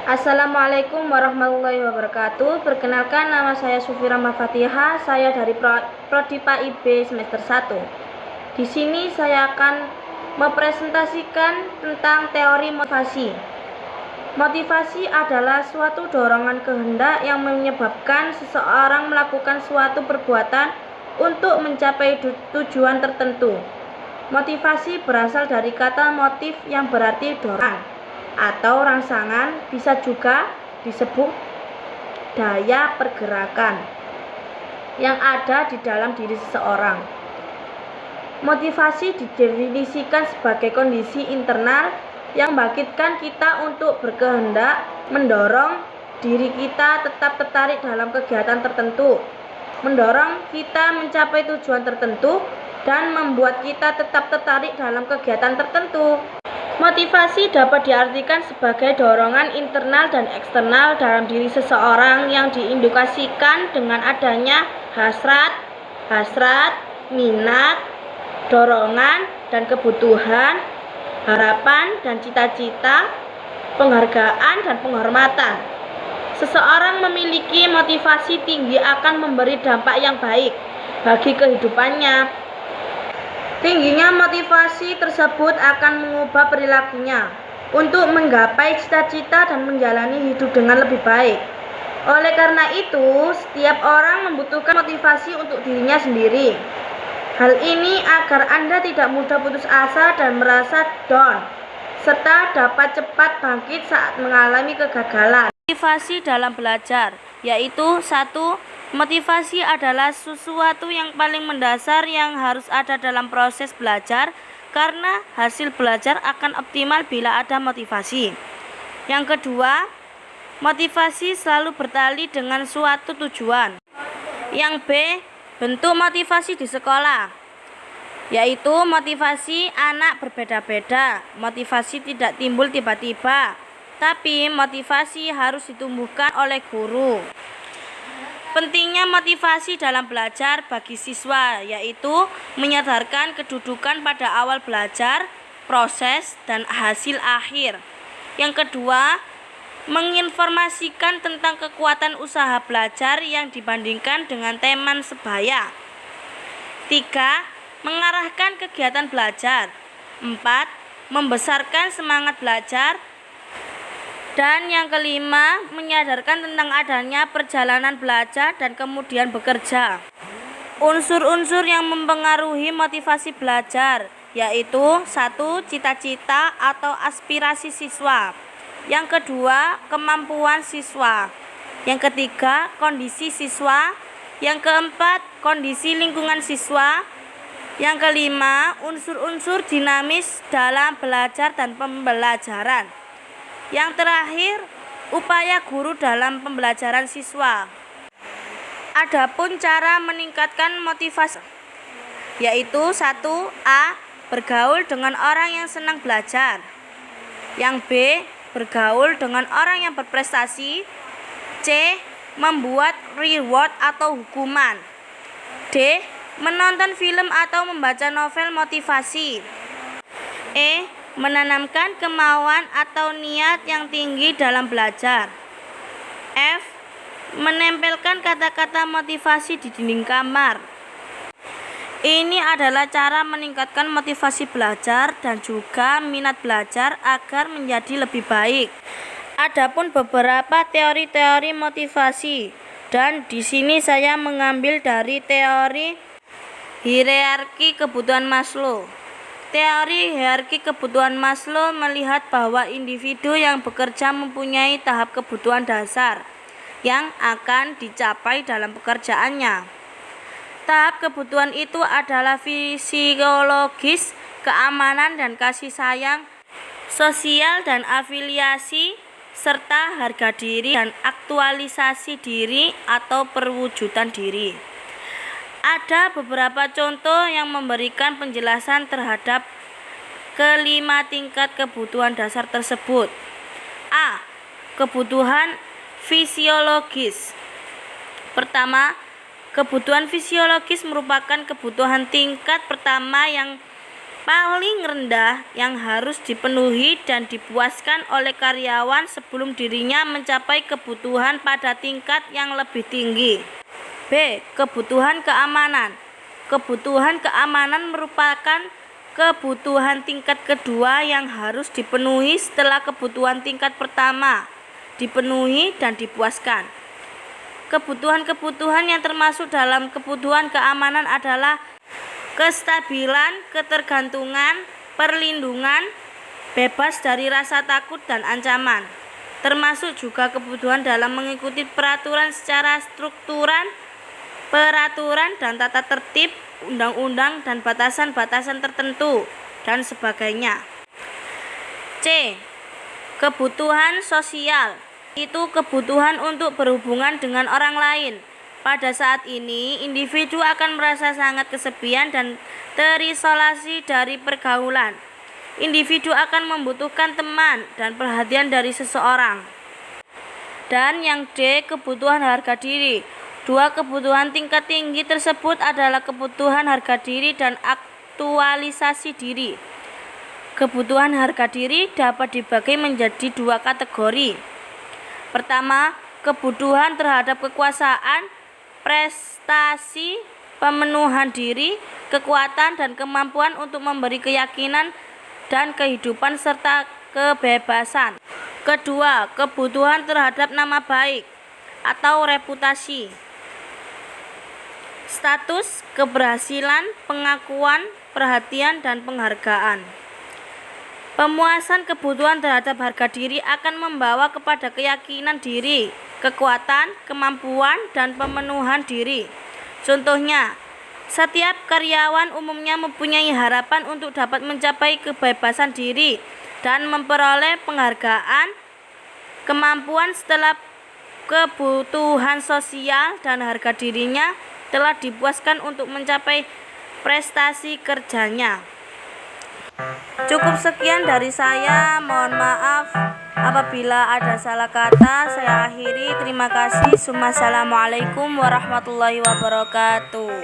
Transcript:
Assalamualaikum warahmatullahi wabarakatuh. Perkenalkan, nama saya Sufira Mafatihah. Saya dari Prodi PAIB semester 1. Di sini saya akan mempresentasikan tentang teori motivasi. Motivasi adalah suatu dorongan kehendak yang menyebabkan seseorang melakukan suatu perbuatan untuk mencapai tujuan tertentu. Motivasi berasal dari kata motif yang berarti dorongan atau rangsangan, bisa juga disebut daya pergerakan yang ada di dalam diri seseorang. Motivasi didefinisikan sebagai kondisi internal yang membangkitkan kita untuk berkehendak, mendorong diri kita tetap tertarik dalam kegiatan tertentu, mendorong kita mencapai tujuan tertentu, dan membuat kita tetap tertarik dalam kegiatan tertentu. Motivasi dapat diartikan sebagai dorongan internal dan eksternal dalam diri seseorang yang diindikasikan dengan adanya hasrat, minat, dorongan dan kebutuhan, harapan dan cita-cita, penghargaan dan penghormatan. Seseorang memiliki motivasi tinggi akan memberi dampak yang baik bagi kehidupannya. Tingginya motivasi tersebut akan mengubah perilakunya untuk menggapai cita-cita dan menjalani hidup dengan lebih baik. Oleh karena itu, setiap orang membutuhkan motivasi untuk dirinya sendiri. Hal ini agar Anda tidak mudah putus asa dan merasa down, serta dapat cepat bangkit saat mengalami kegagalan. Motivasi dalam belajar, yaitu 1. Motivasi adalah sesuatu yang paling mendasar yang harus ada dalam proses belajar, karena hasil belajar akan optimal bila ada motivasi. Yang kedua, motivasi selalu bertali dengan suatu tujuan. Yang B, bentuk motivasi di sekolah, yaitu motivasi anak berbeda-beda. Motivasi tidak timbul tiba-tiba, tapi motivasi harus ditumbuhkan oleh guru. Pentingnya motivasi dalam belajar bagi siswa, yaitu menyadarkan kedudukan pada awal belajar, proses, dan hasil akhir. Yang kedua, menginformasikan tentang kekuatan usaha belajar yang dibandingkan dengan teman sebaya. 3. Mengarahkan kegiatan belajar. 4. Membesarkan semangat belajar. Dan yang kelima, menyadarkan tentang adanya perjalanan belajar dan kemudian bekerja. Unsur-unsur yang mempengaruhi motivasi belajar, yaitu 1. Cita-cita atau aspirasi siswa. Yang kedua, kemampuan siswa. Yang ketiga, kondisi siswa. Yang keempat, kondisi lingkungan siswa. Yang kelima, unsur-unsur dinamis dalam belajar dan pembelajaran. Yang terakhir, upaya guru dalam pembelajaran siswa. Adapun cara meningkatkan motivasi, yaitu 1. A. Bergaul dengan orang yang senang belajar. Yang B. Bergaul dengan orang yang berprestasi. C. Membuat reward atau hukuman. D. Menonton film atau membaca novel motivasi. E. Menanamkan kemauan atau niat yang tinggi dalam belajar. F. Menempelkan kata-kata motivasi di dinding kamar. Ini adalah cara meningkatkan motivasi belajar dan juga minat belajar agar menjadi lebih baik. Adapun beberapa teori-teori motivasi, dan di sini saya mengambil dari teori hierarki kebutuhan Maslow. Teori hierarki kebutuhan Maslow melihat bahwa individu yang bekerja mempunyai tahap kebutuhan dasar yang akan dicapai dalam pekerjaannya. Tahap kebutuhan itu adalah fisiologis, keamanan dan kasih sayang, sosial dan afiliasi, serta harga diri dan aktualisasi diri atau perwujudan diri. Ada beberapa contoh yang memberikan penjelasan terhadap kelima tingkat kebutuhan dasar tersebut. A. Kebutuhan fisiologis. Pertama, kebutuhan fisiologis merupakan kebutuhan tingkat pertama yang paling rendah yang harus dipenuhi dan dipuaskan oleh karyawan sebelum dirinya mencapai kebutuhan pada tingkat yang lebih tinggi. B. Kebutuhan keamanan. Kebutuhan keamanan merupakan kebutuhan tingkat kedua yang harus dipenuhi setelah kebutuhan tingkat pertama dipenuhi dan dipuaskan. Kebutuhan-kebutuhan yang termasuk dalam kebutuhan keamanan adalah kestabilan, ketergantungan, perlindungan, bebas dari rasa takut dan ancaman, termasuk juga kebutuhan dalam mengikuti peraturan secara strukturan, peraturan dan tata tertib, undang-undang dan batasan-batasan tertentu, dan sebagainya. C. Kebutuhan sosial. Itu kebutuhan untuk berhubungan dengan orang lain. Pada saat ini, individu akan merasa sangat kesepian dan terisolasi dari pergaulan. Individu akan membutuhkan teman dan perhatian dari seseorang. Dan yang D, kebutuhan harga diri. Dua kebutuhan tingkat tinggi tersebut adalah kebutuhan harga diri dan aktualisasi diri. Kebutuhan harga diri dapat dibagi menjadi dua kategori. Pertama, kebutuhan terhadap kekuasaan, prestasi, pemenuhan diri, kekuatan dan kemampuan untuk memberi keyakinan dan kehidupan serta kebebasan. Kedua, kebutuhan terhadap nama baik atau reputasi, status, keberhasilan, pengakuan, perhatian dan penghargaan. Pemuasan kebutuhan terhadap harga diri akan membawa kepada keyakinan diri, kekuatan, kemampuan, dan pemenuhan diri. Contohnya, setiap karyawan umumnya mempunyai harapan untuk dapat mencapai kebebasan diri dan memperoleh penghargaan, kemampuan setelah kebutuhan sosial dan harga dirinya telah dipuaskan untuk mencapai prestasi kerjanya. Cukup sekian dari saya, mohon maaf apabila ada salah kata. Saya akhiri, terima kasih. Assalamualaikum warahmatullahi wabarakatuh.